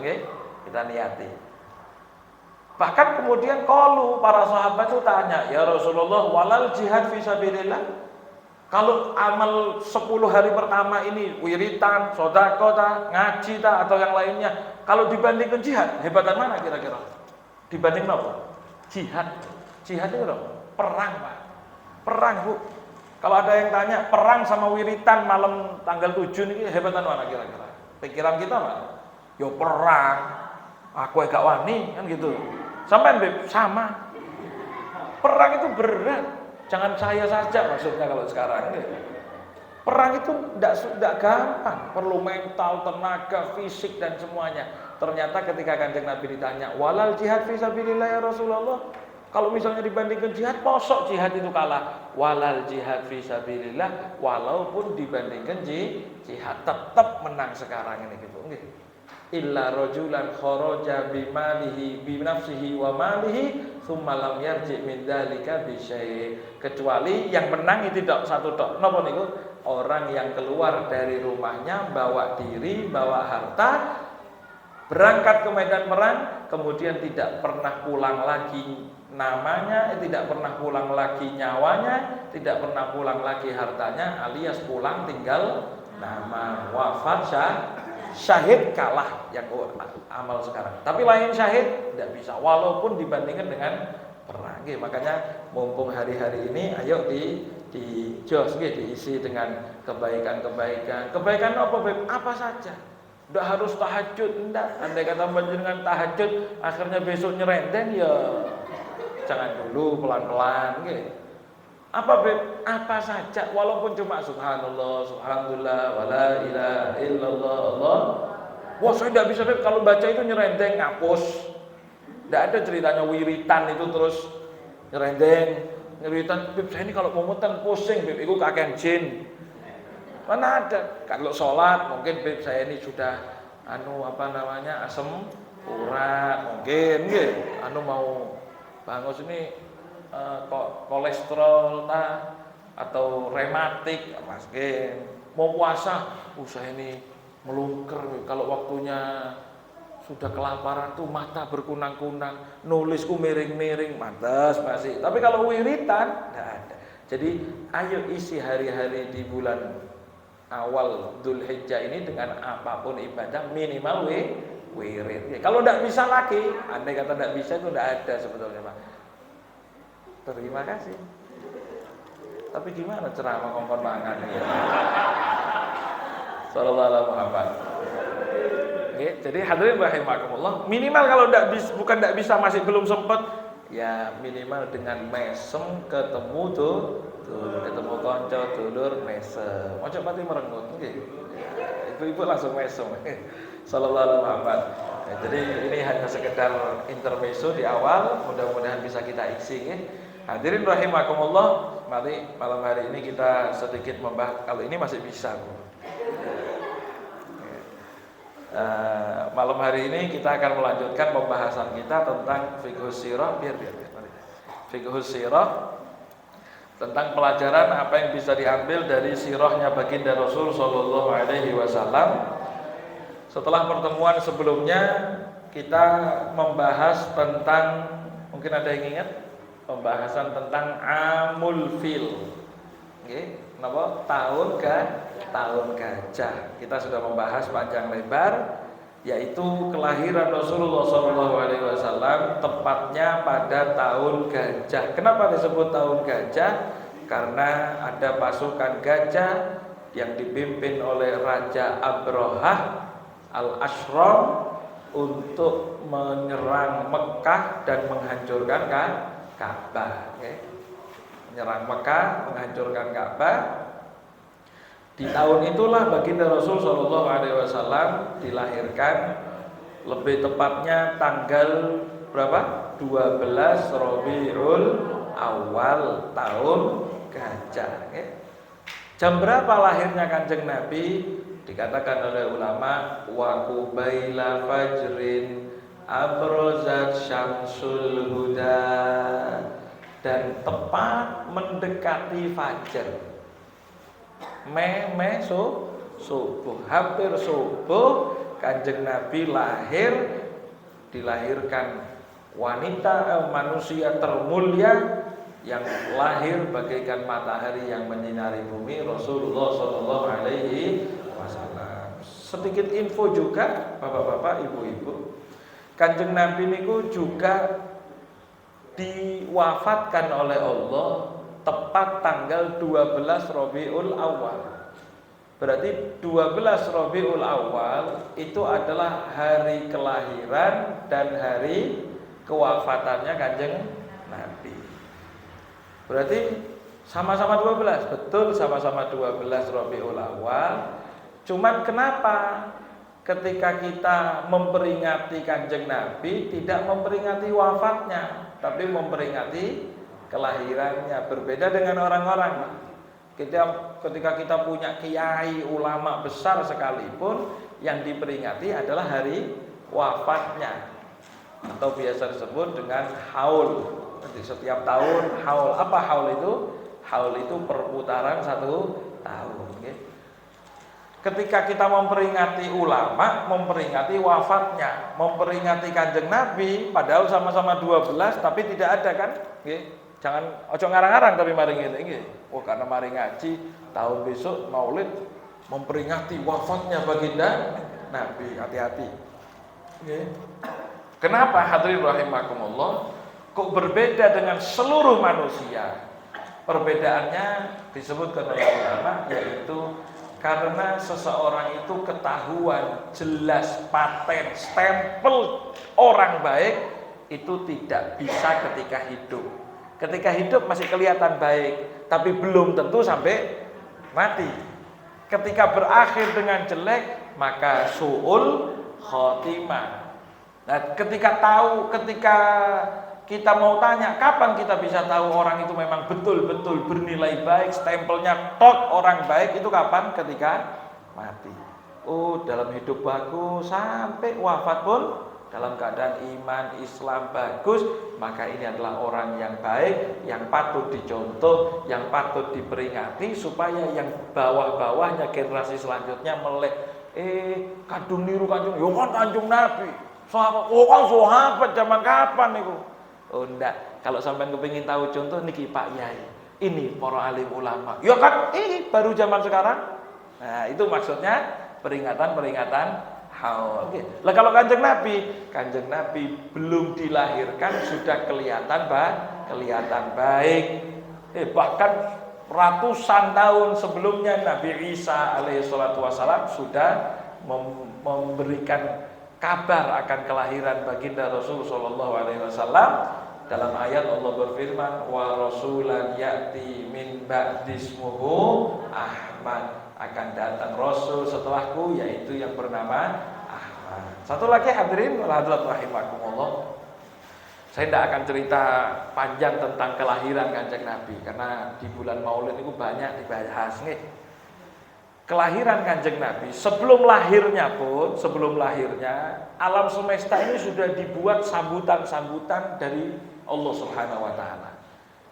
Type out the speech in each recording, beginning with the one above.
nggih? Kita niati. Bahkan kemudian qalu para sahabat itu tanya, "Ya Rasulullah, walal jihad fi sabilillah?" Kalau amal 10 hari pertama ini wiritan, sedekah, ngaji atau yang lainnya, kalau dibandingkan jihad, hebatan mana kira-kira? Dibanding apa? Jihad. Jihad itu perang, Pak. Perang, Bu. Kalau ada yang tanya, perang sama wiritan malam tanggal 7 ini hebatan mana kira-kira? Pikiran kita, Pak. Yo perang. Aku gak wani kan gitu. Sampai Beb, sama. Perang itu berat. Jangan saya saja maksudnya kalau sekarang. Perang itu tidak gampang. Perlu mental, tenaga, fisik dan semuanya. Ternyata ketika Kanjeng Nabi ditanya, walal jihad fisabilillah ya Rasulullah. Kalau misalnya dibandingkan jihad, posok jihad itu kalah. Walal jihad fisabilillah, walaupun dibandingkan jihad tetap menang sekarang ini gitu. Illa rajulan kharaja bimalihi binafsihi wa malihi tsumma lam yarji min dzalika bi syai'. Kecuali yang menang itu tidak satu tok. Napa niku? Orang yang keluar dari rumahnya bawa diri, bawa harta, berangkat ke medan perang, kemudian tidak pernah pulang lagi namanya, tidak pernah pulang lagi nyawanya, tidak pernah pulang lagi hartanya, alias pulang tinggal nama. Wafat syahid kalah yang amal sekarang. Tapi lain syahid tidak bisa, walaupun dibandingkan dengan perang. Makanya mumpung hari-hari ini, ayo di jos diisi dengan kebaikan-kebaikan. Kebaikan apa, Beb? Apa saja. Tidak harus tahajud, enggak. Andai kata dengan tahajud akhirnya besok nyerendeng, ya jangan dulu, pelan-pelan. Apa, Beb? Apa saja, walaupun cuma subhanallah, subhanallah, wala ilaha illallah, Allah. Wah, saya tidak bisa, Beb, kalau baca itu nyerendeng, ngapus. Tidak ada ceritanya wiritan itu terus nyerendeng. Wiritan, Beb, saya ini kalau mau mutan pusing, Beb, itu kakek jin. Mana ada? Kalau sholat mungkin, Beb, saya ini sudah asam urat mungkin, mau bangun ini kolesterol atau rematik, Mas, mau puasa, saya ini melungker, kalau waktunya sudah kelaparan tuh mata berkunang-kunang, nulisku miring-miring, mantas masih. Tapi kalau wiritan tidak ada. Jadi ayo isi hari-hari di bulan awal Dzulhijjah ini dengan apapun ibadah, minimal wirid. Kalau tidak bisa lagi, andai kata tidak bisa itu tidak ada sebetulnya, Pak. Terima kasih. Tapi gimana ceramah ngomong mangan ya? Sallallahu alaihi Muhammad. Jadi hadirin rahimakumullah, minimal kalau bukan tidak bisa, masih belum sempat, ya minimal dengan mesem ketemu ketemu konco dulur mesem. Ojo pati merengut nggih. Ibu-ibu langsung mesem. Sallallahu alaihi Muhammad. Jadi ini hanya sekedar intermezzo di awal, mudah-mudahan bisa kita isi nggih. Hadirin rahimakumullah, mari malam hari ini kita sedikit membahas, kalau ini masih bisa. Malam hari ini kita akan melanjutkan pembahasan kita tentang fiqhus sirah, fiqhus sirah, tentang pelajaran apa yang bisa diambil dari sirahnya baginda Rasul sallallahu alaihi wasallam. Setelah pertemuan sebelumnya kita membahas tentang, mungkin ada yang ingat, pembahasan tentang amul fil. Kenapa? Tahun gajah. Kita sudah membahas panjang lebar, yaitu kelahiran Rasulullah SAW tepatnya pada tahun gajah. Kenapa disebut tahun gajah? Karena ada pasukan gajah yang dipimpin oleh Raja Abrahah Al-Ashram untuk menyerang Mekah dan menghancurkan Ka'bah. Menyerang Mekah, menghancurkan Ka'bah. Di tahun itulah baginda Rasul sallallahu alaihi wasallam dilahirkan, lebih tepatnya tanggal berapa? 12 Rabiul Awal tahun gajah. Jam berapa lahirnya Kanjeng Nabi? Dikatakan oleh ulama, wa qubaila fajrin abrozat syamsul huda, dan tepat mendekati fajar. Subuh, hampir subuh Kanjeng Nabi lahir, dilahirkan wanita manusia termulia yang lahir bagaikan matahari yang menyinari bumi, Rasulullah Shallallahu Alaihi Wasallam. Sedikit info juga, bapak-bapak, ibu-ibu, Kanjeng Nabi niku juga diwafatkan oleh Allah tepat tanggal 12 Rabiul Awal. Berarti 12 Rabiul Awal itu adalah hari kelahiran dan hari kewafatannya Kanjeng Nabi. Berarti sama-sama 12, betul sama-sama 12 Rabiul Awal. Cuman kenapa ketika kita memperingati Kanjeng Nabi tidak memperingati wafatnya, tapi memperingati kelahirannya? Berbeda dengan orang-orang. Ketika kita punya kiai ulama besar sekalipun, yang diperingati adalah hari wafatnya, atau biasa disebut dengan haul. Jadi setiap tahun haul. Apa haul itu? Haul itu perputaran 1 tahun. Ketika kita memperingati ulama, memperingati wafatnya, memperingati Kanjeng Nabi, padahal sama-sama 12 tapi tidak ada kan? Jangan ojo ngarang-ngarang tapi mari ngene. Oh, karena mari ngaji tahun besok Maulid memperingati wafatnya baginda Nabi. Hati-hati. Kenapa hadirin rahimakumullah? Kok berbeda dengan seluruh manusia? Perbedaannya disebutkan oleh ulama, yaitu karena seseorang itu ketahuan jelas paten stempel orang baik itu tidak bisa ketika hidup. Ketika hidup masih kelihatan baik, tapi belum tentu sampai mati. Ketika berakhir dengan jelek, maka su'ul khotimah. Nah, ketika kita mau tanya kapan kita bisa tahu orang itu memang betul-betul bernilai baik, stempelnya tok orang baik, itu kapan? Ketika mati. Oh, dalam hidup bagus sampai wafat pun dalam keadaan iman Islam bagus, maka ini adalah orang yang baik, yang patut dicontoh, yang patut diperingati, supaya yang bawah-bawahnya generasi selanjutnya melek, kadung niru kanjeng, yo kan kanjeng Nabi, sahabat, oh kan sahabat zaman kapan niku? Oh enggak, kalau sampean kepengin tahu contoh niki Pak Yai, ini para alim ulama, ya kan ini baru zaman sekarang. Nah itu maksudnya peringatan haul. Lah kalau Kanjeng Nabi belum dilahirkan sudah kelihatan baik. Bahkan ratusan tahun sebelumnya Nabi Isa alaihissalatu wassalam sudah memberikan kabar akan kelahiran baginda Rasul sallallahu alaihi wasallam. Dalam ayat Allah berfirman, wa rasulan ya'ti min ba'dismuhu Ahmad, akan datang Rasul setelahku, yaitu yang bernama Ahmad. Satu lagi hadirin rahimakumullah, saya tidak akan cerita panjang tentang kelahiran Kanjeng Nabi, karena di bulan Maulid itu banyak dibahas nih. Kelahiran Kanjeng Nabi, sebelum lahirnya alam semesta ini sudah dibuat sambutan-sambutan dari Allah Subhanahu wa taala.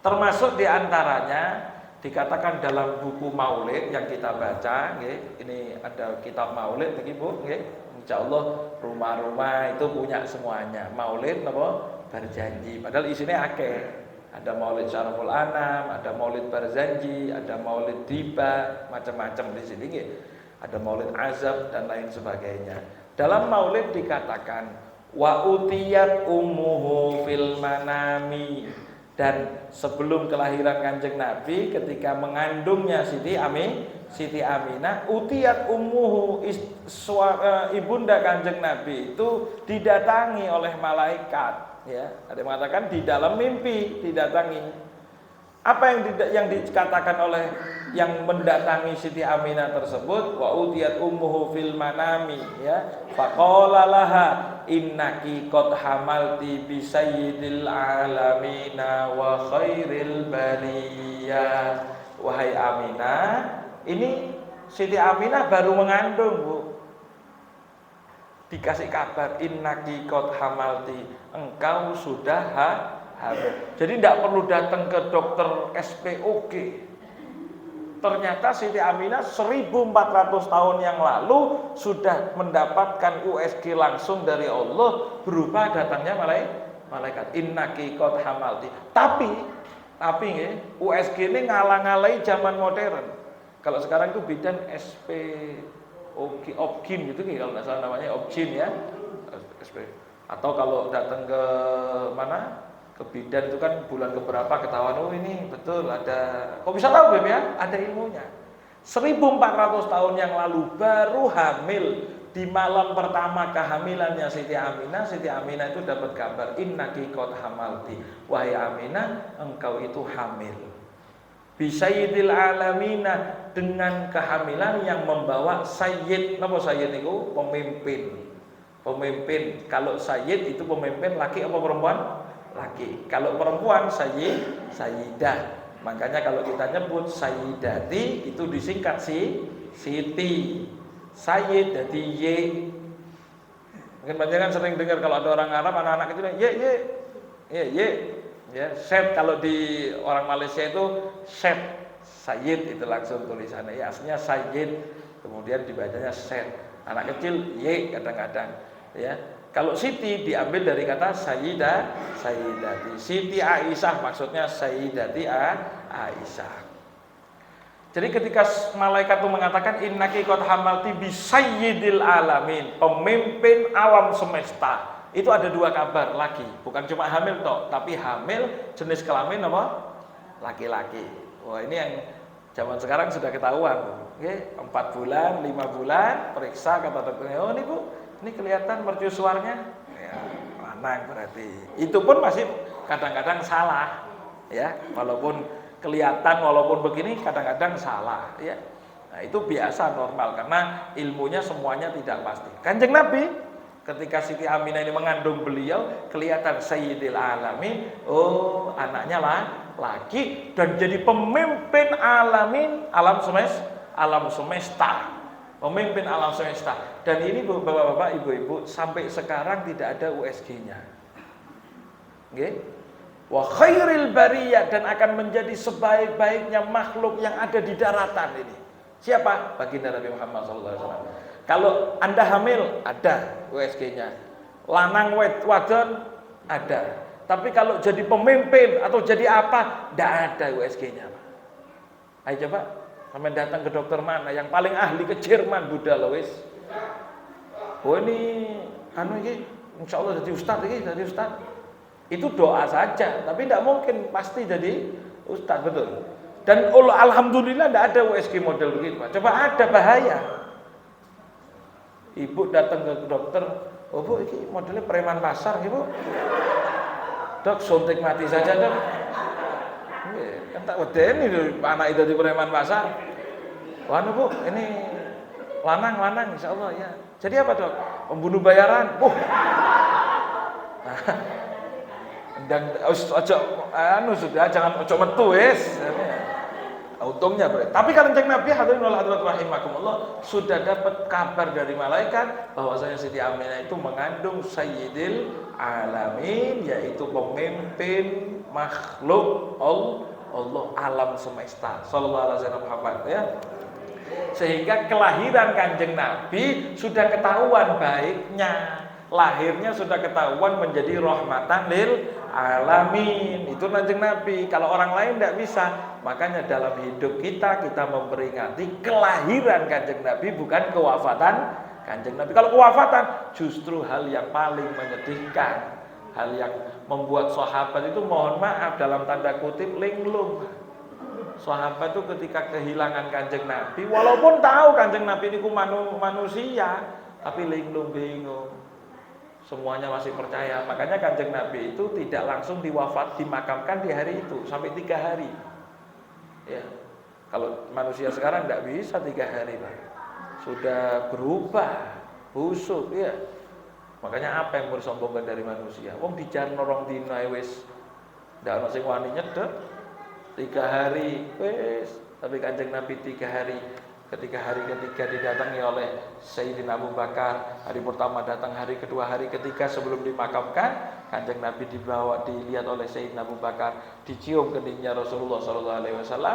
Termasuk diantaranya dikatakan dalam buku Maulid yang kita baca, ini ada kitab Maulid niki Bu, insyaallah rumah-rumah itu punya semuanya. Maulid napa? Berjanji. Padahal isinya akeh. Ada Maulid Syaraful Anam, ada Maulid Barzanji, ada Maulid Diba, macam-macam di sini. Ada Maulid Azab dan lain sebagainya. Dalam Maulid dikatakan wa utiyat ummuhu fil manami, dan sebelum kelahiran Kanjeng Nabi, ketika mengandungnya Siti Aminah, utiyat ummuhu, ibunda Kanjeng Nabi itu didatangi oleh malaikat. Ya, ada yang mengatakan di dalam mimpi didatangi. Apa yang dikatakan oleh yang mendatangi Siti Aminah tersebut? Wa utiyat ummuhu fil manami, ya. Faqala laha innaki qad hamalti bi sayyidil alamina wa khairil bariyah. Wahai Aminah, ini Siti Aminah baru mengandung, Bu. Dikasih kabar innaki qad hamalti, engkau sudah hamil. Jadi tidak perlu datang ke dokter SPOG. Ternyata Siti Aminah 1400 tahun yang lalu sudah mendapatkan USG langsung dari Allah berupa datangnya malaikat. Innaki qad hamalti. Tapi nggih, USG ini ngalang-alai zaman modern. Kalau sekarang itu bidan SP Opgin gitu kalau nggak salah namanya Opgin ya. SP. Atau kalau datang ke mana? Ke bidan itu kan bulan keberapa ketahuan, oh ini betul ada, kok bisa tahu Beb ya? Ada ilmunya. 1400 tahun yang lalu baru hamil di malam pertama kehamilannya Siti Aminah. Siti Aminah itu dapat kabar, innaki qad hamalti, wahai Aminah engkau itu hamil bisayyidil alamina, dengan kehamilan yang membawa sayyid. Napa sayyid itu? Pemimpin. Kalau sayyid itu pemimpin laki apa perempuan? Laki. Kalau perempuan sayyidah. Makanya kalau kita nyebut sayyidati itu disingkat Siti. Sayyid jadi Y. Mungkin banyak kan sering dengar kalau ada orang Arab anak-anak itu Y. Ya, Syed kalau di orang Malaysia itu Syed. Sayyid itu langsung tulisannya. Ya aslinya Sayyid, kemudian dibacanya Syed. Anak kecil Y kadang-kadang, ya. Kalau Siti diambil dari kata Sayyidati. Siti Aisyah maksudnya Sayyidati Aisyah. Jadi ketika malaikat itu mengatakan innaki qad hamalti bi sayyidil alamin, pemimpin alam semesta. Itu ada dua kabar lagi, bukan cuma hamil toh, tapi hamil jenis kelamin apa? Laki-laki. Wah, ini yang zaman sekarang sudah ketahuan. Oke, 4 bulan, 5 bulan, periksa kata dokternya, oh ini Bu, ini kelihatan mercusuarnya, ya, lanang berarti. Itu pun masih kadang-kadang salah, ya. Walaupun kelihatan, walaupun begini, kadang-kadang salah, ya. Nah itu biasa normal karena ilmunya semuanya tidak pasti. Kanjeng Nabi, ketika Siti Aminah ini mengandung beliau, kelihatan Sayyidil Alamin, oh anaknya laki dan jadi pemimpin alam semesta. Pemimpin alam semesta. Dan ini Bapak-bapak, Ibu-ibu, sampai sekarang tidak ada USG-nya. Nggih. Wa khairil bariyah, dan akan menjadi sebaik-baiknya makhluk yang ada di daratan ini. Siapa? Baginda Nabi Muhammad SAW. Kalau Anda hamil, ada USG-nya. Lanang wadon, ada. Tapi kalau jadi pemimpin atau jadi apa, tidak ada USG-nya. Ayo coba. Sampai datang ke dokter mana yang paling ahli ke Jerman, Buddha Lois. Oh ini insya Allah jadi ustad. Itu doa saja, tapi tidak mungkin pasti jadi ustad, betul. Dan alhamdulillah tidak ada USG model begitu. Coba ada, bahaya. Ibu datang ke dokter, oh Bu, ini modelnya preman pasar, Ibu. Dok, suntik mati saja dok. Kan tak wedeni anak itu di preman pasar. Wah Bu, ini lanang insya Allah ya. Jadi apa dok? Pembunuh bayaran. Dan sudah jangan ojo metu wis. Untungnya berarti. Tapi kalau Kanjeng Nabi hadirin wal hadirat rahimakumullah sudah dapat kabar dari malaikat bahwasanya Siti Aminah itu mengandung Sayyidil Alamin, yaitu pemimpin makhluk Allah alam semesta. Sallallahu alaihi wasallam ya. Sehingga kelahiran Kanjeng Nabi sudah ketahuan baiknya. Lahirnya sudah ketahuan menjadi rahmatan lil alamin. Itu Kanjeng Nabi. Kalau orang lain tidak bisa. Makanya dalam hidup kita memperingati kelahiran Kanjeng Nabi, bukan kewafatan Kanjeng Nabi. Kalau kewafatan justru hal yang paling menyedihkan, hal yang membuat sahabat itu mohon maaf dalam tanda kutip linglung. Sahabat itu ketika kehilangan Kanjeng Nabi, walaupun tahu Kanjeng Nabi ini manusia, tapi linglung, bingung. Semuanya masih percaya. Makanya Kanjeng Nabi itu tidak langsung dimakamkan di hari itu sampai 3 hari. Ya, kalau manusia sekarang tidak bisa 3 hari, Pak. Sudah berubah, busuk, ya. Makanya apa yang mau disombongkan dari manusia? Wong dijar norong dina wis ndak ono sing wani nyedek. 3 hari wis, tapi Kanjeng Nabi 3 hari. Ketika hari ketiga didatangi oleh Sayyidina Abu Bakar, hari pertama datang, hari kedua, hari ketiga sebelum dimakamkan, Kanjeng Nabi dilihat oleh Sayyidina Abu Bakar, dicium keningnya Rasulullah SAW,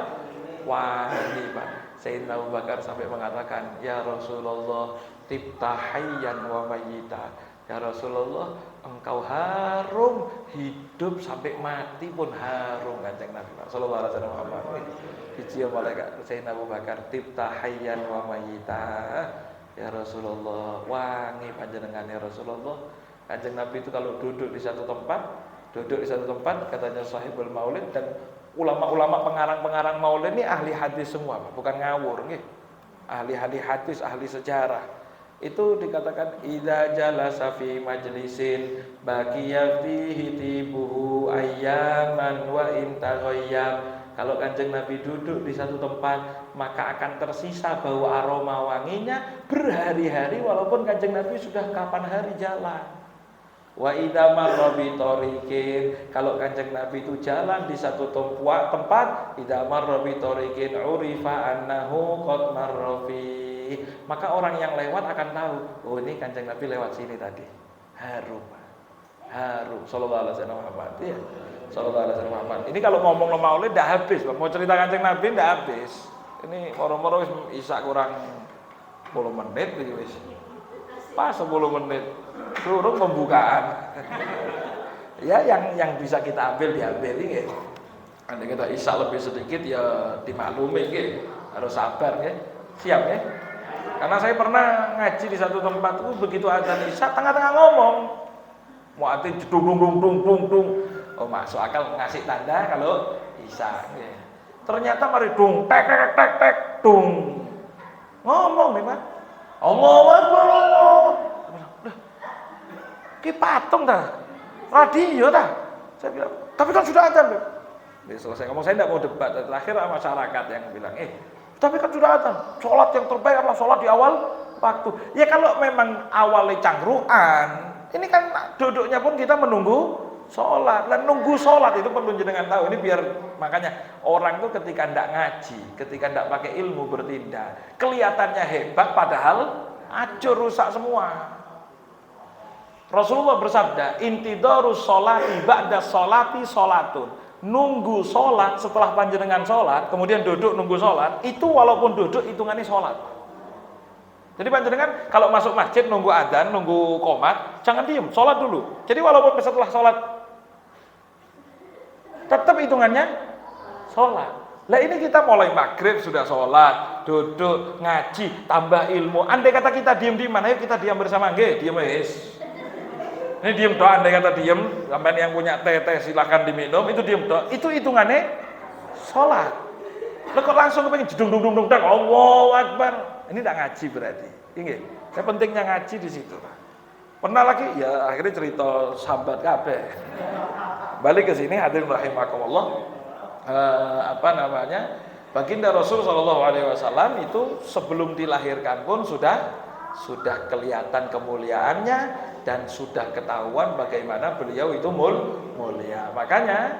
wangi Pak. Sayyidina Abu Bakar sampai mengatakan, ya Rasulullah, tibta hayyan wa mayyita. Ya Rasulullah, engkau harum hidup sampai mati pun harum, Kanjeng Nabi sallallahu alaihi wasallam. Dicium oleh Sayyidina Abu Bakar, tibta hayyan wa mayyita. Ya Rasulullah, wangi panjenengan ya Rasulullah. Kanjeng Nabi itu kalau duduk di satu tempat, katanya Sahibul Maulid, dan ulama-ulama pengarang-pengarang Maulid ini ahli hadis semua, bukan ngawur nggih. Ahli hadis, ahli sejarah. Itu dikatakan idza jalasa fi majlisin baqiya fihi tibuhu ayyaman wa in taghayyab. Kalau Kanjeng Nabi duduk di satu tempat, maka akan tersisa bau aroma wanginya berhari-hari walaupun Kanjeng Nabi sudah kapan hari jalan. Wa idza marra bi tariqin, kalau Kanjeng Nabi itu jalan di satu tempat, idza marra bi tariqin urifa annahu qad marra fi, maka orang yang lewat akan tahu, oh ini Kanjeng Nabi lewat sini tadi. Harum sallallahu alaihi wasallam Muhammad ya. Sallallahu alaihi wasallam Muhammad. Ini kalau ngomong Maulid enggak habis, mau cerita Kanjeng Nabi enggak habis. Ini moro-moro isa kurang 10 menit iki wis. Pas 10 menit. Turun pembukaan. Ya yang bisa kita ambil diambil nggih. Andai kita isa lebih sedikit ya dimaklumi nggih. Harus sabar nggih. Siap ya? Karena saya pernah ngaji di satu tempat itu begitu azan isya tengah-tengah ngomong. Muadzin dung. Oh, masuk akal ngasih tanda kalau isya. Ternyata mari dung tek dung. Ngomong nih, Pak. Allahu Akbar. Ki patung dah. Radio dah. Saya bilang, tapi kan sudah azan, Pak. Dia selesai ngomong, saya tidak mau debat. Terakhir masyarakat yang bilang, tapi kan sudah azan. Sholat yang terbaik adalah sholat di awal waktu. Ya kalau memang awalnya cangruan, ini kan duduknya pun kita menunggu sholat. Dan nunggu sholat itu perlu jenengan tahu. Ini biar makanya orang itu ketika tidak ngaji, ketika tidak pakai ilmu bertindak, kelihatannya hebat padahal acur rusak semua. Rasulullah bersabda, intidarus sholati ba'da sholati sholatun. Nunggu sholat setelah panjenengan sholat, kemudian duduk nunggu sholat, itu walaupun duduk hitungannya sholat. Jadi panjenengan kalau masuk masjid nunggu adzan, nunggu qomat, jangan diem, sholat dulu. Jadi walaupun setelah sholat, tetap hitungannya sholat. Lah ini kita mulai maghrib sudah sholat, duduk, ngaji, tambah ilmu. Andai kata kita diem di mana, yuk kita diam bersama, nggih, diem wis. Ini diem doa, andai kata diem, sampai yang punya teh silahkan diminum, itu diem doa, itu hitungannya sholat. Lo kok langsung kepengen jedung dang, Allahu Akbar. Ini tidak ngaji berarti. Ini, pentingnya ngaji di situ. Pernah lagi, ya akhirnya cerita sahabat kabeh. Balik ke sini, hadirin rahimakumullah. Baginda Rasul Shallallahu Alaihi Wasallam itu sebelum dilahirkan pun sudah kelihatan kemuliaannya. Dan sudah ketahuan bagaimana beliau itu mulia. Makanya,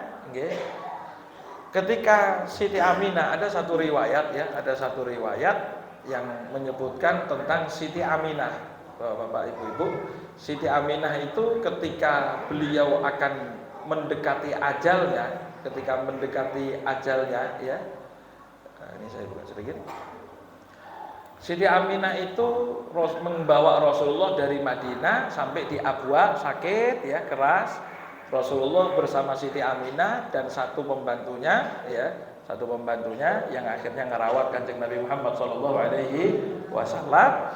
ketika Siti Aminah ada satu riwayat yang menyebutkan tentang Siti Aminah, Bapak Ibu-ibu. Siti Aminah itu ketika beliau akan mendekati ajalnya, ya. Nah, ini saya buka sedikit. Siti Aminah itu membawa Rasulullah dari Madinah sampai di Abwa, sakit ya, keras. Rasulullah bersama Siti Aminah dan satu pembantunya yang akhirnya ngerawat Kanjeng Nabi Muhammad sallallahu alaihi wasallam.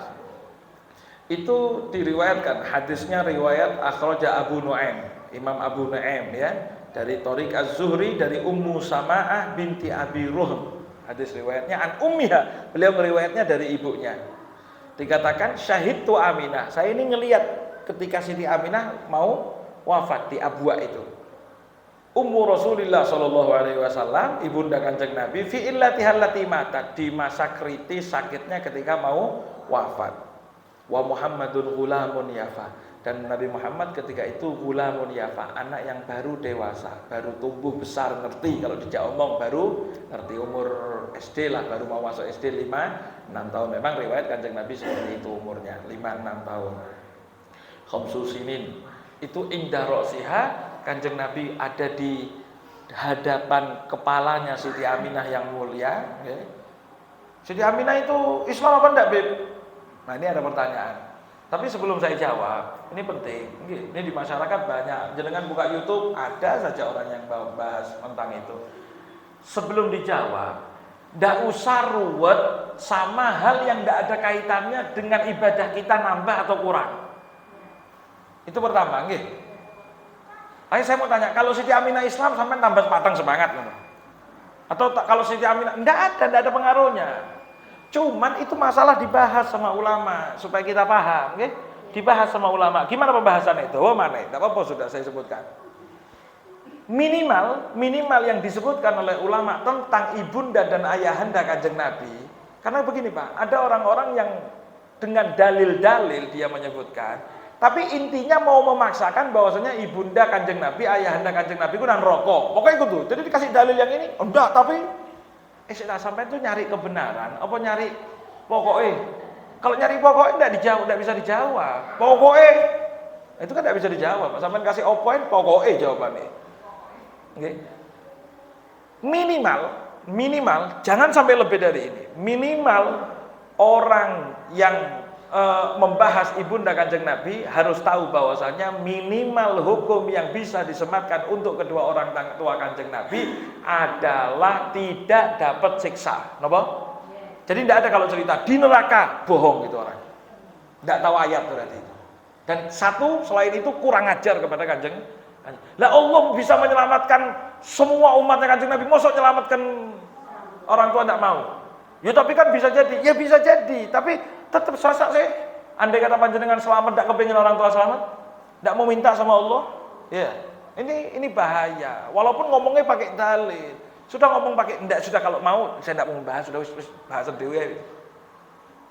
Itu diriwayatkan, hadisnya riwayat akhraja Abu Nuaim, Imam Abu Nuaim ya, dari Thariq Az-Zuhri dari Ummu Sama'ah binti Abi Ruhm. Hadis riwayatnya an ummiha, beliau meriwayatnya dari ibunya. Dikatakan syahidtu Aminah, saya ini ngelihat ketika Siti Aminah mau wafat di Abwa itu. Ummu Rasulillah sallallahu alaihi wasallam, ibunda Kanjeng Nabi, fi illatiha allati matat, di masa kritis sakitnya ketika mau wafat. Wa Muhammadun ghulamun yafa, dan Nabi Muhammad ketika itu ghulamun yafa, anak yang baru dewasa, baru tumbuh besar, ngerti, kalau dijak omong baru ngerti, umur SD lah, baru mau masuk SD 5-6 tahun. Memang riwayat Kanjeng Nabi seperti itu umurnya, 5-6 tahun. Khamsu sinin. Itu indah roksiha, Kanjeng Nabi ada di hadapan kepalanya Siti Aminah yang mulia, ya. Siti Aminah itu Islam apa enggak, Beb? Nah, ini ada pertanyaan. Tapi sebelum saya jawab, ini penting. Ini di masyarakat banyak. Jangan buka YouTube, ada saja orang yang bahas tentang itu. Sebelum dijawab, enggak usah ruwet sama hal yang enggak ada kaitannya dengan ibadah kita nambah atau kurang. Itu pertama, nggih. Ayo saya mau tanya, kalau Siti Aminah Islam sampai tambah patang semangat gitu. Atau kalau Siti Aminah enggak ada pengaruhnya. Cuman itu masalah dibahas sama ulama supaya kita paham, okay? Dibahas sama ulama. Gimana pembahasan itu? Oh, mana? Tidak apa-apa sudah saya sebutkan. Minimal yang disebutkan oleh ulama tentang ibunda dan ayahanda Kanjeng Nabi. Karena begini, Pak, ada orang-orang yang dengan dalil-dalil dia menyebutkan, tapi intinya mau memaksakan bahwasanya ibunda Kanjeng Nabi, ayahanda Kanjeng Nabi itu nang rokok. Pokoknya itu tuh. Jadi dikasih dalil yang ini, enggak, tapi saya sampai itu nyari kebenaran, apa nyari pokoknya? Kalau nyari pokoknya enggak dijawab, enggak bisa dijawab. Pokoknya itu kan enggak bisa dijawab. Sampai kasih opoin pokoknya jawabannya. Okay. Minimal jangan sampai lebih dari ini. Minimal orang yang membahas ibunda Kanjeng Nabi harus tahu bahwasanya minimal hukum yang bisa disematkan untuk kedua orang tua Kanjeng Nabi adalah tidak dapat siksa. Kenapa? Jadi tidak ada kalau cerita di neraka, bohong gitu orang. Tidak tahu ayat berarti itu. Dan satu selain itu kurang ajar kepada Kanjeng. Lah Allah bisa menyelamatkan semua umatnya Kanjeng Nabi, mosok menyelamatkan orang tua tidak mau. Ya tapi kan bisa jadi, ya bisa jadi, tapi tetap sasak sih. Andai kata panjenengan selamat, tidak kepingin orang tua selamat, tidak mau minta sama Allah, ya ini bahaya. Walaupun ngomongnya pakai dalil, sudah ngomong pakai tidak, sudah kalau mau saya tidak mau bahas, sudah bahas sendiri.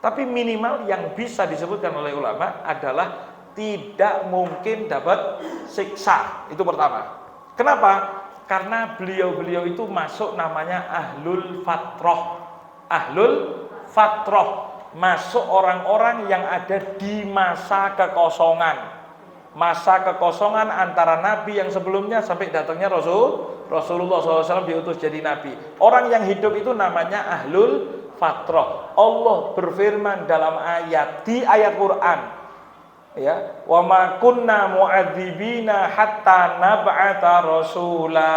Tapi minimal yang bisa disebutkan oleh ulama adalah tidak mungkin dapat siksa. Itu pertama. Kenapa? Karena beliau-beliau itu masuk namanya ahlul fatrah. Ahlul fatrah, masuk orang-orang yang ada di masa kekosongan. Masa kekosongan antara nabi yang sebelumnya sampai datangnya Rasulullah SAW diutus jadi nabi. Orang yang hidup itu namanya ahlul fatrah. Allah berfirman dalam di ayat Quran, ya, wa ma kunna mu'adzibina hatta nab'atha rasula.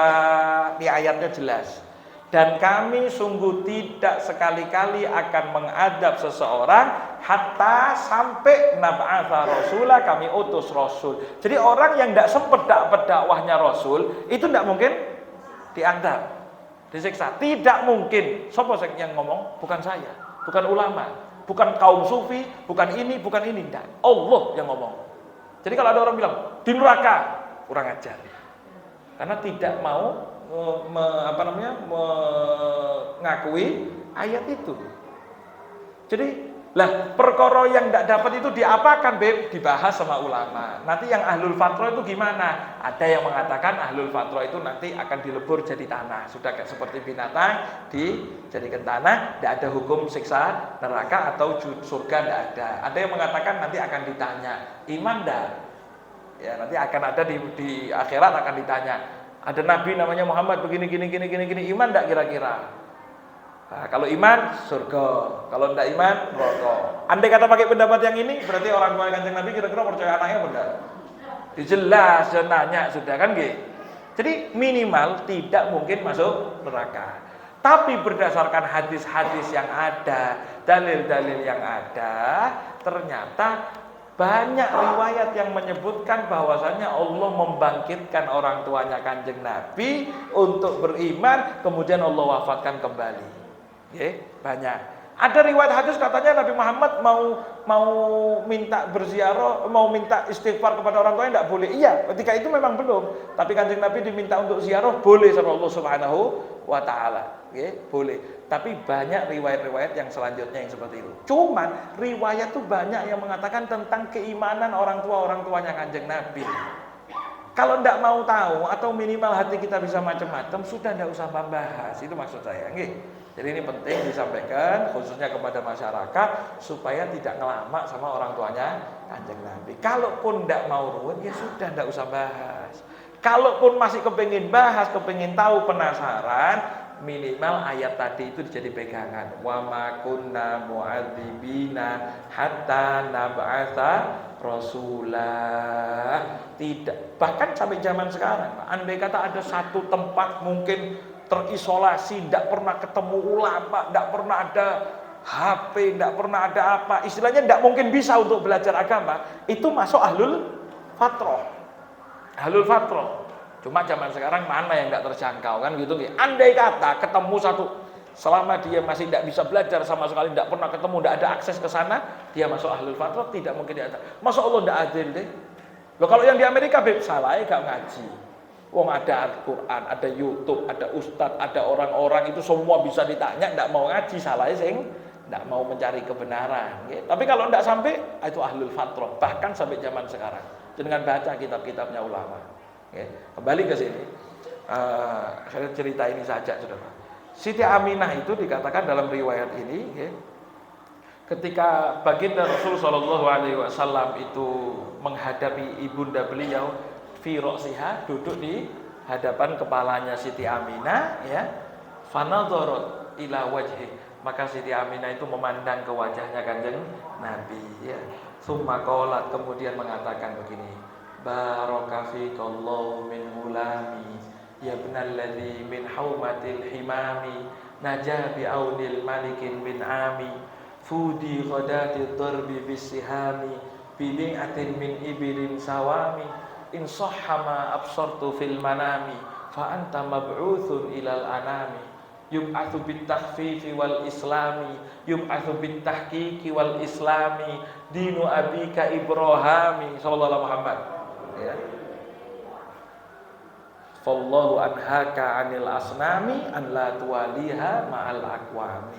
Di ayatnya jelas. Dan kami sungguh tidak sekali-kali akan mengadab seseorang hatta sampai nab'atha rasula, kami utus rasul. Jadi orang yang tidak sempat dapat dakwahnya rasul itu tidak mungkin diadab, disiksa. Tidak mungkin. Siapa yang ngomong? Bukan saya, bukan ulama, bukan kaum sufi, bukan ini, bukan ini. Tidak. Allah yang ngomong. Jadi kalau ada orang bilang di neraka, kurang ajar. Karena tidak mau mengakui ayat itu. Jadi lah perkara yang tidak dapat itu diapakan, Beb? Dibahas sama ulama. Nanti yang ahlul fatrah itu gimana? Ada yang mengatakan ahlul fatrah itu nanti akan dilebur jadi tanah. Sudah kayak seperti binatang dijadikan tanah, tidak ada hukum siksa neraka atau surga, tidak ada. Ada yang mengatakan nanti akan ditanya, iman enggak? Ya, nanti akan ada di akhirat akan ditanya. Ada nabi namanya Muhammad begini, iman enggak kira-kira? Nah, kalau iman, surga. Kalau tidak iman, neraka. Andai kata pakai pendapat yang ini, berarti orang tua Kanjeng Nabi kira-kira percaya anaknya benar? Dijelas, nanya sudah kan gitu. Jadi minimal tidak mungkin masuk neraka. Tapi berdasarkan hadis-hadis yang ada, dalil-dalil yang ada, ternyata banyak riwayat yang menyebutkan bahwasanya Allah membangkitkan orang tuanya Kanjeng Nabi untuk beriman, kemudian Allah wafatkan kembali. Banyak. Ada riwayat hadis katanya Nabi Muhammad mau minta berziarah, mau minta istighfar kepada orang tuanya tidak boleh. Iya, ketika itu memang belum. Tapi Kanjeng Nabi diminta untuk ziarah boleh sama Allah Subhanahu wa taala. Boleh. Tapi banyak riwayat-riwayat yang selanjutnya yang seperti itu. Cuman riwayat tuh banyak yang mengatakan tentang keimanan orang tuanya Kanjeng Nabi. Kalau tidak mau tahu atau minimal hati kita bisa macam-macam, sudah tidak usah membahas. Itu maksud saya. Jadi ini penting disampaikan khususnya kepada masyarakat supaya tidak ngelama sama orang tuanya Kanjeng Nabi. Kalaupun tidak mau ruwet, ya sudah tidak usah bahas. Kalaupun masih kepingin bahas, kepingin tahu, penasaran, minimal ayat tadi itu jadi pegangan. Wa ma kunna mu'adzibina hatta nab'atsa rasulah. Tidak, bahkan sampai zaman sekarang, andai kata ada satu tempat mungkin terisolasi, tidak pernah ketemu ulama, tidak pernah ada HP, tidak pernah ada apa, istilahnya tidak mungkin bisa untuk belajar agama, itu masuk ahlul fatrah. Ahlul fatrah. Cuma zaman sekarang mana yang tidak terjangkau kan gitu. Andai kata ketemu satu, selama dia masih tidak bisa belajar sama sekali, tidak pernah ketemu, tidak ada akses ke sana, dia masuk ahlul fatrah, tidak mungkin dia. Masa Allah tidak adil deh. Loh kalau yang di Amerika salah ya gak ngaji. Wong ada Al-Quran, ada YouTube, ada Ustadz, ada orang-orang itu semua bisa ditanya, tidak mau ngaji, salahnya sing tidak mau mencari kebenaran. Ya. Tapi kalau tidak sampai, itu ahlul fatrah. Bahkan sampai zaman sekarang. Dengan baca kitab-kitabnya ulama. Ya. Kembali ke sini, saya cerita ini saja, saudara. Siti Aminah itu dikatakan dalam riwayat ini, ya, ketika baginda Rasul Shallallahu Alaihi Wasallam itu menghadapi ibunda beliau, fi ro'siha, duduk di hadapan kepalanya Siti Aminah, ya, fanadharat ila wajhi, maka Siti Aminah itu memandang ke wajahnya Kanjeng Nabi, ya. Summa qalat, kemudian mengatakan begini, baraka fikallahu min hulami ya ibnalladzi min haumatil himami najah bi aunil malikin bin ami fudi ghadati darbi bisihami bi'atin min ibilin sawami in sahhama absartu fil manami fa anta mab'utsun ilal anami yub'atsu bit takhfifi wal islami yub'atsu bit tahqiqi wal islami dinu abika Ibrahimi sallallahu alaihi Muhammad, ya. Fallahu anhaka anil asnami an la tuwaliha ma'al aqwami.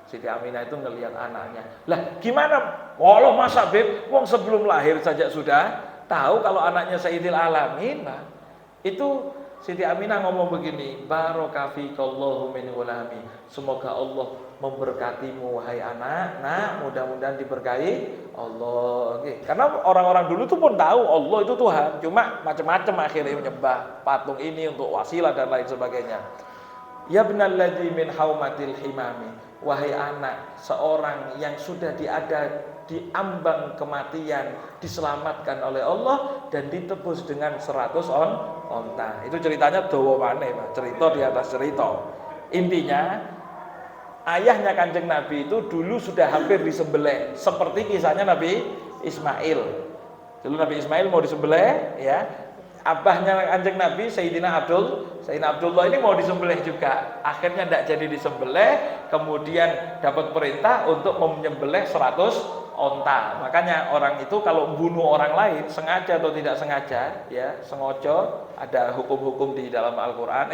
Siti Aminah itu ngelihat anaknya. Lah gimana? Walau masa beb, wong sebelum lahir saja sudah tahu kalau anaknya Sayyidil Alamin. Nah, itu Siti Aminah ngomong begini, baraka fikallahu min ulami. Semoga Allah memberkatimu wahai anak. Nah, mudah-mudahan diberkahi Allah. Oke. Karena orang-orang dulu tuh pun tahu Allah itu Tuhan, cuma macam-macam akhirnya menyembah patung ini untuk wasilah dan lain sebagainya. Ya ibnalladzi min haumatil himami. Wahai anak seorang yang sudah di ambang kematian, diselamatkan oleh Allah dan ditebus dengan 100 onta. Itu ceritanya dawa maneh, Pak. Cerita di atas cerita. Intinya ayahnya Kanjeng Nabi itu dulu sudah hampir disembelih, seperti kisahnya Nabi Ismail. Dulu Nabi Ismail mau disembelih, ya. Abahnya Kanjeng Nabi Sayyidina Abdullah ini mau disembelih juga. Akhirnya tidak jadi disembelih, kemudian dapat perintah untuk menyembelih 100 onta. Makanya orang itu kalau bunuh orang lain sengaja atau tidak sengaja, ya, sengaja, ada hukum-hukum di dalam Al-Qur'an,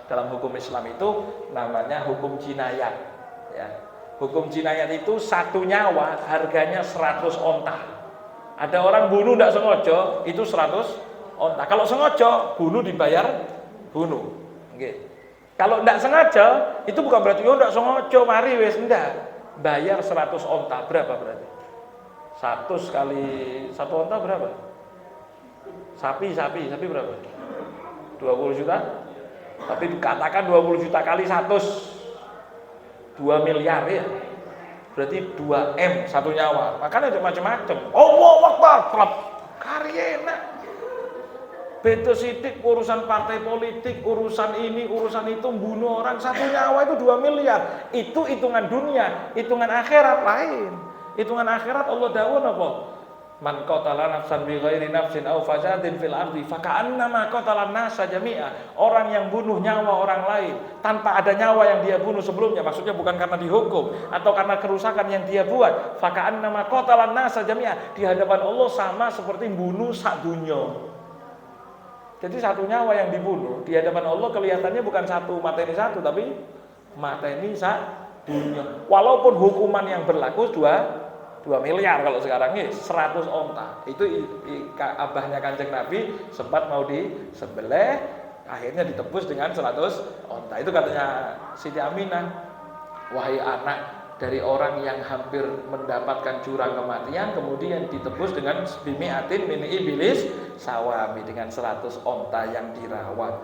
dalam hukum Islam itu namanya hukum jinayat, ya. Hukum jinayat itu satu nyawa harganya 100 onta. Ada orang bunuh tidak sengaja, itu 100 onta. Kalau sengaja bunuh dibayar bunuh. Okay. Kalau tidak sengaja itu bukan berarti tidak sengaja mari wes, enggak. Bayar 100 onta berapa berarti? 100 kali 1 onta berapa? Sapi berapa? 20 juta. Tapi katakan 20 juta kali 100 2 miliar ya. Berarti 2M satu nyawa. Makanya ada macam-macam. Allahu Akbar, klub karyena. Beda sidik urusan partai politik, urusan ini, urusan itu, bunuh orang, satu nyawa itu 2 miliar. Itu hitungan dunia, hitungan akhirat lain. Hitungan akhirat Allah dawuh apa? Man qatala nafsan bi ghairi nafsin aw fasadin fil ardi faka'annama qatala an-nasa jami'a. Orang yang bunuh nyawa orang lain tanpa ada nyawa yang dia bunuh sebelumnya, maksudnya bukan karena dihukum atau karena kerusakan yang dia buat, faka'annama qatala an-nasa jami'a. Di hadapan Allah sama seperti bunuh sak dunya. Jadi satu nyawa yang dibunuh di hadapan Allah kelihatannya bukan satu mateni satu, tapi mateni sak dunia. Walaupun hukuman yang berlaku 2 miliar kalau sekarang ini 100 onta. Itu abahnya Kanjeng Nabi sempat mau disembelih, akhirnya ditebus dengan 100 onta. Itu katanya Siti Aminah, wahai anak dari orang yang hampir mendapatkan jurang kematian kemudian ditebus dengan bimi'atin min iblis sawami, dengan 100 onta yang dirawat.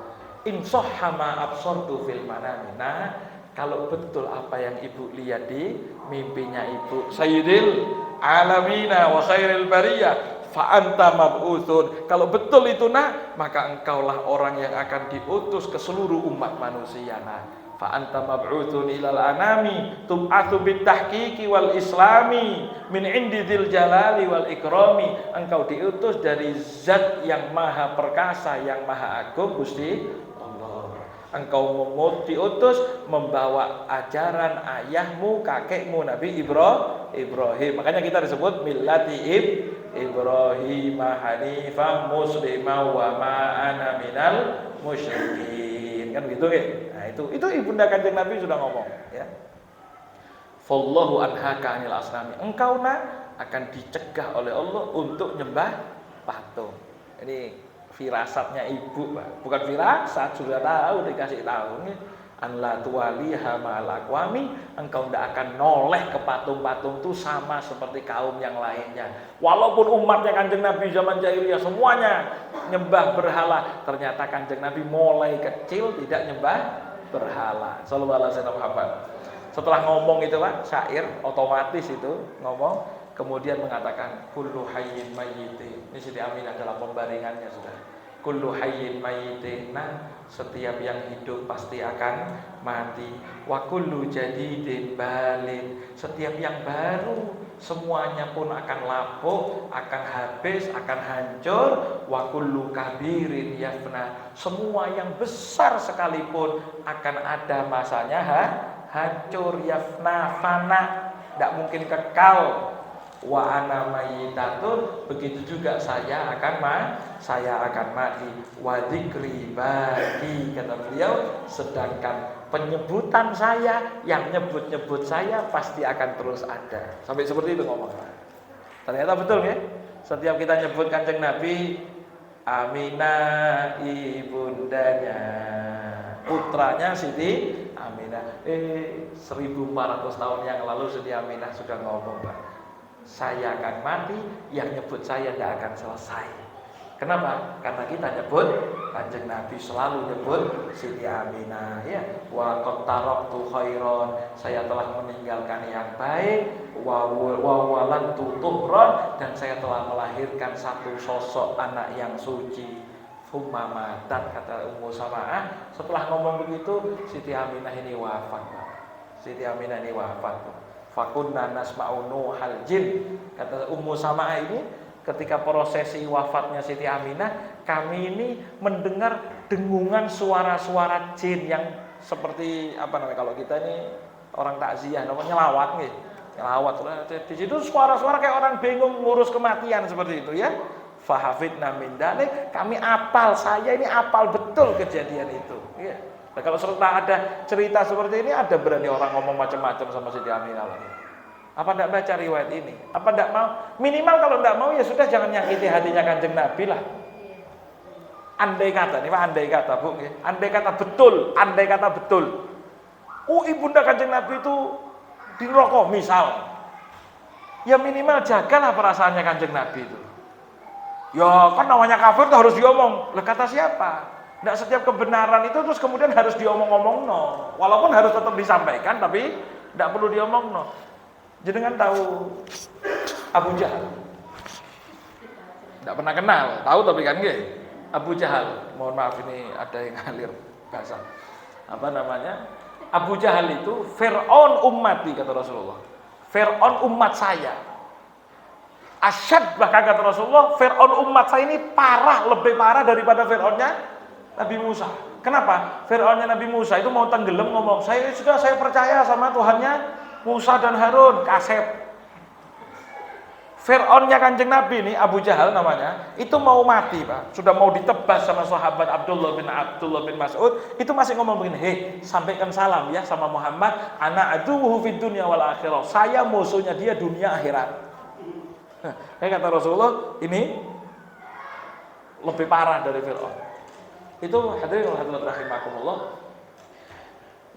Insahha ma absortu fil manami. Nah, kalau betul apa yang ibu lihat di mimpinya ibu, Sayyidil alamina wa khairil bariyah, fa anta mab'utsun. Kalau betul itu nak, maka engkaulah orang yang akan diutus ke seluruh umat manusia. Nah, fa anta mab'utsun ilal anami tub'atsu bit tahqiqi wal islami min indi dzil jalali wal ikrami. Engkau diutus dari zat yang maha perkasa, yang maha agung, Gusti Allah. Engkau diutus membawa ajaran ayahmu, kakekmu Nabi Ibrahim. Makanya kita disebut millati Ibrahim hanifan muslimah wa ma ana minal musyrikin. Kan gitu ya. Nah, itu ibunda Kanjeng Nabi sudah ngomong, ya. Fallahu anhaka anil asnami. Engkau akan dicegah oleh Allah untuk nyembah patung. Ini firasatnya ibu, Pak. Bukan firasat, sudah tahu, dikasih tahu nih. An la tuwaliha ma'al aqwami, engkau tidak akan noleh ke patung-patung itu sama seperti kaum yang lainnya. Walaupun umatnya Kanjeng Nabi zaman jahiliyah semuanya nyembah berhala, ternyata Kanjeng Nabi mulai kecil tidak nyembah berhala. Sallallahu alaihi wasallam. Setelah ngomong itu, Pak, syair otomatis itu ngomong, kemudian mengatakan kullu hayyin mayyitin. Ini Siti Aminah dalam pembaringannya sudah. Kullu hayyin mayyitin, setiap yang hidup pasti akan mati. Wa kullu jadidin balin, setiap yang baru semuanya pun akan lapuk, akan habis, akan hancur. Wa kullu kabirin yafna, semua yang besar sekalipun akan ada masanya hancur, yafna, fana, tidak mungkin kekal. Wa ana mayyitatun, begitu juga saya akan mati. Wa dzikri baqi, kata beliau, sedangkan penyebutan saya, yang nyebut-nyebut saya pasti akan terus ada. Sampai seperti itu ngomong. Ternyata betul ya. Setiap kita nyebut Kanjeng Nabi, Aminah ibundanya, putranya Siti Aminah. 1400 tahun yang lalu Siti Aminah sudah ngomong, Pak. Saya akan mati, yang nyebut saya tidak akan selesai. Kenapa? Karena kita nyebut Kanjeng Nabi, selalu nyebut Siti Aminah, ya. Wa qad taraktu khairan, saya telah meninggalkan yang baik. Wa walantu tuhran, dan saya telah melahirkan satu sosok anak yang suci. Humma matat, kata Ummu Sama'ah. Setelah ngomong begitu, Siti Aminah ini wafat. Siti Aminah ini wafat. Fakunna nasma'u nuhal jin, kata Ummu Sama'ah ini, ketika prosesi wafatnya Siti Aminah, kami ini mendengar dengungan suara-suara jin yang seperti apa namanya, kalau kita ini orang takziah namanya nyelawat nih. Nyelawat di situ suara-suara kayak orang bingung ngurus kematian seperti itu, ya. Fahafidna min dalik, kami apal, saya ini apal betul kejadian itu, ya. Nah, kalau serta ada cerita seperti ini, ada berani orang ngomong macam-macam sama Siti Aminah lagi. Apa tidak baca riwayat ini? Apa tidak mau? Minimal kalau tidak mau, ya sudah, jangan nyakiti hatinya Kanjeng Nabi lah. Andai kata, ini Pak, andai kata, Bu, andai kata betul. Ibunda Kanjeng Nabi itu di neraka misal. Ya minimal jagalah perasaannya Kanjeng Nabi itu. Ya kan namanya kafir itu harus diomong. Lah kata siapa? Tidak setiap kebenaran itu terus kemudian harus diomong-omong, no. Walaupun harus tetap disampaikan, tapi tidak perlu diomong, no. Jenengan tahu Abu Jahal? Tidak pernah kenal, tahu tapi kan nggih. Abu Jahal, mohon maaf ini ada yang ngalir bahasa. Apa namanya? Abu Jahal itu Fir'aun ummati, kata Rasulullah. Fir'aun umat saya. Asyad, bahkan kata Rasulullah, Fir'aun umat saya ini parah, lebih parah daripada Fir'aunnya Nabi Musa. Kenapa? Fir'aunnya Nabi Musa itu mau tenggelam ngomong, saya percaya sama Tuhannya Musa dan Harun, kasep. Fir'aunnya Kanjeng Nabi ini, Abu Jahal namanya, itu mau mati, Pak. Sudah mau ditebas sama sahabat Abdullah bin Mas'ud, itu masih ngomong begini, sampaikan salam ya sama Muhammad, ana aduwuhu fid dunya wal akhirah. Saya musuhnya dia dunia akhirat. Kata Rasulullah, ini lebih parah dari Fir'aun. Itu hadirin rahimakumullah,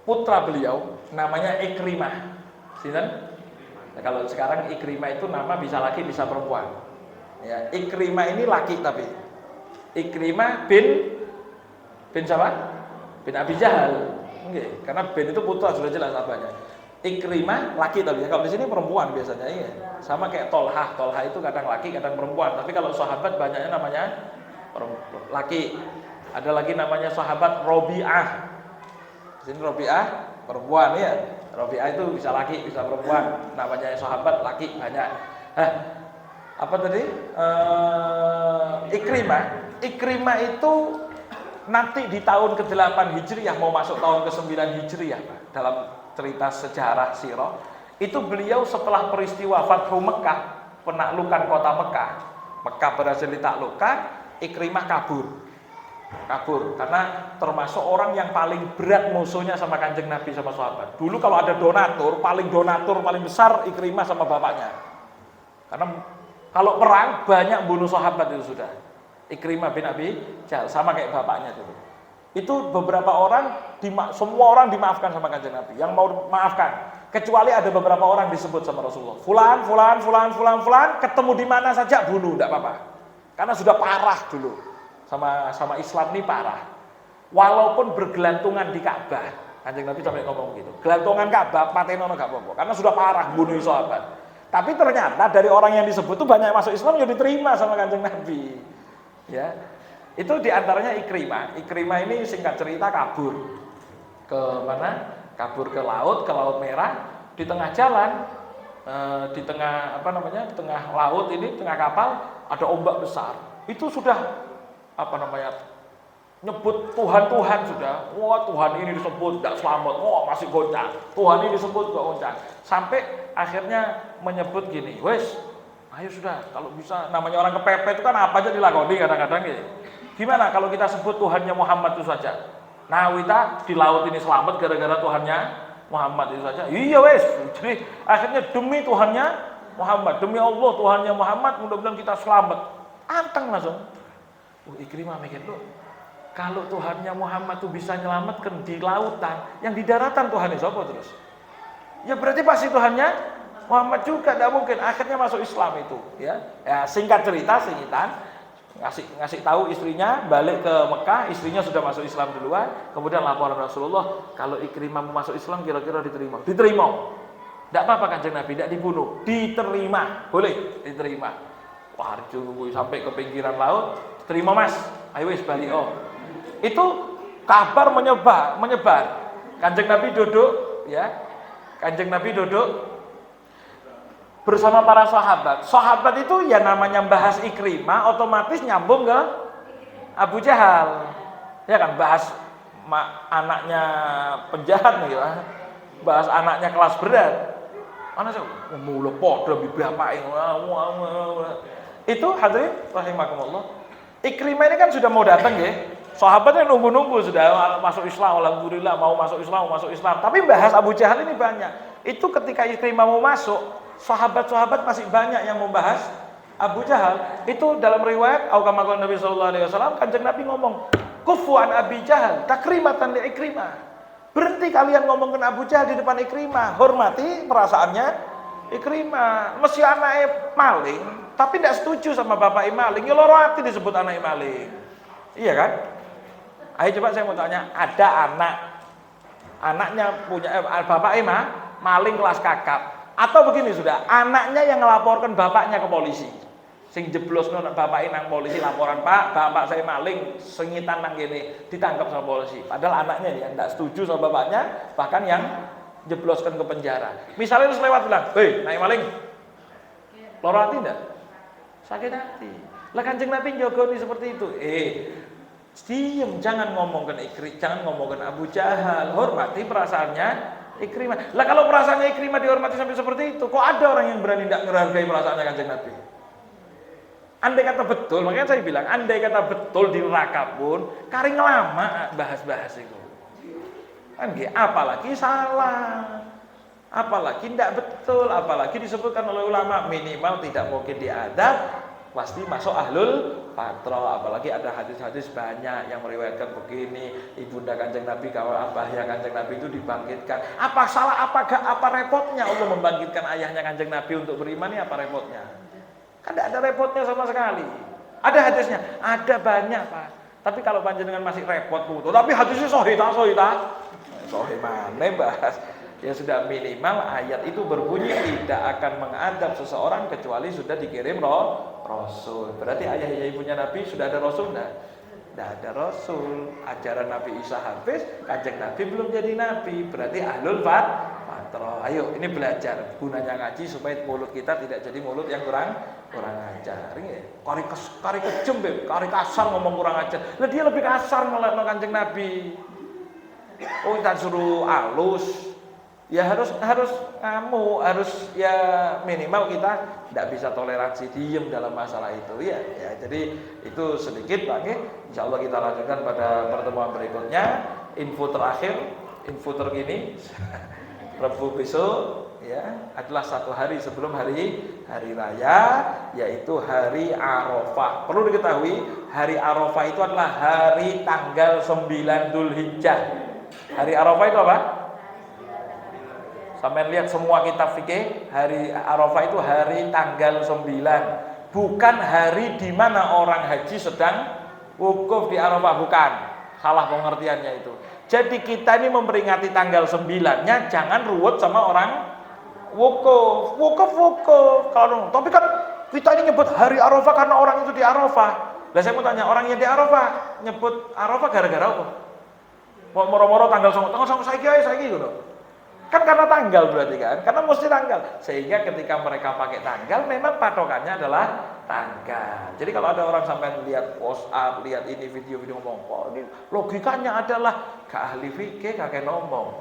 putra beliau namanya Ikrimah. Nah, kalau sekarang Ikrimah itu nama bisa laki bisa perempuan. Ya, Ikrimah ini laki tapi Ikrimah bin siapa? Bin Abi Jahal. Nggih, karena bin itu putra sudah jelas apanya. Ikrimah laki tapi kalau di sini perempuan biasanya iya. Sama kayak Tolhah. Tolhah itu kadang laki, kadang perempuan. Tapi kalau sahabat banyaknya namanya laki. Ada lagi namanya sahabat Robi'ah. Di sini Robi'ah perempuan ya. Robi'ah itu bisa laki, bisa perempuan. Namanya sahabat laki banyak. Apa tadi? Ikrimah. Ikrimah itu nanti di tahun ke-8 Hijriah mau masuk tahun ke-9 Hijriah, Pak. Dalam cerita sejarah sirah, itu beliau setelah peristiwa Fathu Mekah, penaklukan kota Mekah. Mekah berhasil ditaklukkan, Ikrimah kabur karena termasuk orang yang paling berat musuhnya sama Kanjeng Nabi sama sahabat. Dulu kalau ada donatur paling besar Ikrimah sama bapaknya. Karena kalau perang banyak bunuh sahabat itu sudah. Ikrimah bin Abi Jahal sama kayak bapaknya dulu. Itu beberapa orang semua orang dimaafkan sama Kanjeng Nabi. Yang mau maafkan, kecuali ada beberapa orang disebut sama Rasulullah. Fulan, ketemu di mana saja bunuh, enggak apa-apa. Karena sudah parah dulu. Sama Islam ini parah. Walaupun bergelantungan di Ka'bah. Kanjeng Nabi sampai ngomong gitu. Gelantungan Ka'bah patenono enggak apa-apa. Karena sudah parah bunuh sahabat. Tapi ternyata dari orang yang disebut itu banyak yang masuk Islam yang diterima sama Kanjeng Nabi. Ya, itu diantaranya Ikrimah. Ikrimah ini singkat cerita kabur ke mana? Kabur ke Laut Merah. Di tengah jalan, di tengah di tengah laut ini, tengah kapal ada ombak besar. Itu sudah nyebut Tuhan sudah. Wah, Tuhan ini disebut tidak selamat. Wah, masih goncang. Tuhan ini disebut gak goncang. Sampai akhirnya menyebut gini, wes. Ayo sudah, kalau bisa, namanya orang kepepet itu kan apa aja dilakoni kadang-kadang ya. Gimana kalau kita sebut Tuhannya Muhammad itu saja? Nah, kita di laut ini selamat gara-gara Tuhannya Muhammad itu saja. Iya wes. Jadi akhirnya demi Tuhannya Muhammad, demi Allah Tuhannya Muhammad, mudah-mudahan kita selamat. Anteng langsung. Ikrimah mikir tuh, kalau Tuhannya Muhammad tuh bisa nyelamatkan di lautan, yang di daratan Tuhan itu apa terus? Ya berarti pasti Tuhannya Muhammad juga, tidak mungkin. Akhirnya masuk Islam itu, ya. Singkat cerita, ngasih tahu istrinya balik ke Mekah, istrinya sudah masuk Islam duluan. Kemudian laporan Rasulullah, kalau Ikrimah mau masuk Islam kira-kira diterima. Tidak apa-apa Kanjeng Nabi, tidak dibunuh, diterima, boleh diterima. Wah, sampai ke pinggiran laut, terima mas, ayo wis balik. Itu kabar menyebar. Kanjeng Nabi duduk, ya. Kanjeng Nabi duduk bersama para sahabat. Sahabat itu ya namanya bahas Ikrimah, otomatis nyambung ke Abu Jahal. Ya kan, bahas anaknya penjahat nih ya. Bahas anaknya kelas berat. Mana sih? Mulu podo bibapain. Itu hadirin rahimakumullah. Ikrimah ini kan sudah mau datang ya. Sahabatnya nunggu-nunggu sudah masuk Islam, alhamdulillah mau masuk Islam. Tapi bahas Abu Jahal ini banyak. Itu ketika Ikrimah mau masuk, sahabat-sahabat masih banyak yang membahas Abu Jahal. Itu dalam riwayat Aukamakon Nabi SAW, Kanjeng Nabi ngomong, kufu an Abi Jahal, takrimatan li Ikrimah. Berhenti kalian ngomongin Abu Jahal di depan Ikrimah. Hormati perasaannya Ikrimah. Mesti anaknya maling, tapi tidak setuju sama bapaknya maling. Ya loro hati disebut anaknya maling. Iya kan? Ayo coba saya mau tanya, ada anaknya punya bapaknya maling kelas kakap. Atau begini sudah, anaknya yang melaporkan bapaknya ke polisi. Sing jeblos bapaknya nang polisi laporan, Pak, bapak saya maling, sengitan nang gini, ditangkap sama polisi. Padahal anaknya yang tidak setuju sama bapaknya, bahkan yang jebloskan ke penjara. Misalnya terus lewat bilang, hei, naik maling. Loro hati enggak? Sakit hati. Lah Kanjeng Nabi njogoni seperti itu. Diem, jangan ngomongkan jangan ngomongkan Abu Jahal. Hormati perasaannya Ikrimah. Lah kalau perasaannya Ikrimah dihormati sampai seperti itu, kok ada orang yang berani tidak menghargai perasaannya Kanjeng Nabi? Andai kata betul, makanya saya bilang, andai kata betul di neraka pun, karing lama bahas-bahas itu. Kan apalagi salah, apalagi tidak betul, apalagi disebutkan oleh ulama minimal tidak mungkin diadab, pasti masuk ahlul patro. Apalagi ada hadis-hadis banyak yang meriwayatkan begini, ibunda Kanjeng Nabi kalau abahnya Kanjeng Nabi itu dibangkitkan. Apa salah, apa repotnya Allah membangkitkan ayahnya Kanjeng Nabi untuk beriman, ini apa repotnya? Kan tidak ada repotnya sama sekali. Ada hadisnya, ada banyak Pak. Tapi kalau panjenengan masih repot putu, tapi hadisnya sahih ta. Sahih mana bahas? Ya sudah, minimal ayat itu berbunyi tidak akan mengadab seseorang kecuali sudah dikirim Rasul. Berarti ayah ibunya Nabi sudah ada Rasul enggak? Tidak ada Rasul. Ajaran Nabi Isa habis, Kanjeng Nabi belum jadi Nabi. Berarti ahlul fatrah. Ayo ini belajar. Gunanya ngaji supaya mulut kita tidak jadi mulut yang kurang ajar. Kari kejem, kari kasar ngomong kurang ajar. Lah dia lebih kasar malah Kanjeng Nabi. Oh kita suruh halus. Ya harus ya minimal kita tidak bisa toleransi diem dalam masalah itu ya. Jadi itu sedikit Bang. Insya Allah kita lanjutkan pada pertemuan berikutnya. Info terakhir, info terkini Rabu besok ya adalah satu hari sebelum hari raya, yaitu hari Arafah. Perlu diketahui hari Arafah itu adalah hari tanggal 9 Dzulhijjah. Hari Arafah itu apa? Sampai lihat semua kitab fikih, hari Arafah itu hari tanggal 9. Bukan hari di mana orang haji sedang wukuf di Arafah, bukan. Salah pengertiannya itu. Jadi kita ini memperingati tanggal 9-nya jangan ruwet sama orang wukuf. Tapi kan kita ini nyebut hari Arafah karena orang itu di Arafah. Lah saya mau tanya, orang yang di Arafah nyebut Arafah gara-gara apa? Mau moro-moro tanggal 9 saiki gitu. Kan karena tanggal berarti kan, karena mesti tanggal. Sehingga ketika mereka pakai tanggal, memang patokannya adalah tanggal. Jadi kalau ada orang sampai lihat WhatsApp, lihat ini video-video ngomong, kok ini logikanya adalah gak ahli fikih, kakek ngomong.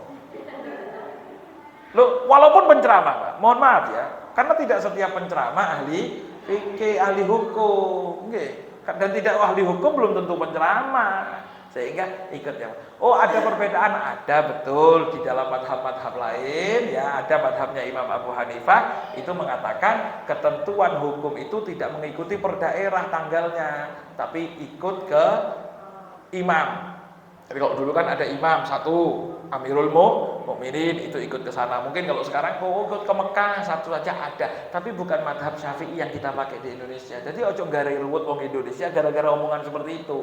Loh, walaupun penceramah, Pak, mohon maaf ya, karena tidak setiap penceramah ahli fikih, ahli hukum, dan tidak ahli hukum belum tentu penceramah. Sehingga ikut ya. Oh ada perbedaan, ada betul di dalam madhab-madhab lain ya, ada madhabnya Imam Abu Hanifah itu mengatakan ketentuan hukum itu tidak mengikuti per daerah tanggalnya, tapi ikut ke imam. Jadi kalau dulu kan ada imam satu, Amirul Mukminin itu ikut ke sana. Mungkin kalau sekarang ikut ke Mekah satu saja ada, tapi bukan madhab Syafi'i yang kita pakai di Indonesia. Jadi ojo garai ruwet wong Indonesia gara-gara omongan seperti itu.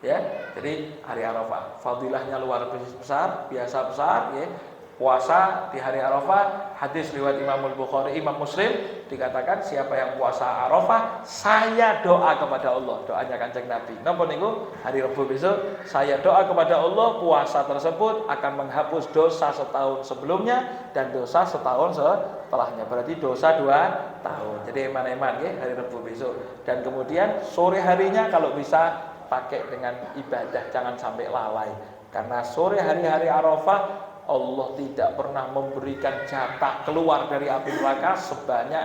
Ya, jadi hari Arafah fadilahnya luar biasa besar ya. Puasa di hari Arafah, hadis riwayat Imam Bukhari, Imam Muslim dikatakan siapa yang puasa Arafah, saya doa kepada Allah. Doanya Kanjeng Nabi. Napa niku? Hari Rabu besok saya doa kepada Allah, puasa tersebut akan menghapus dosa setahun sebelumnya dan dosa setahun setelahnya. Berarti dosa 2 tahun. Jadi eman-eman ya hari Rabu besok. Dan kemudian sore harinya kalau bisa pakai dengan ibadah, jangan sampai lalai. Karena sore hari-hari Arafah Allah tidak pernah memberikan jatah keluar dari api neraka sebanyak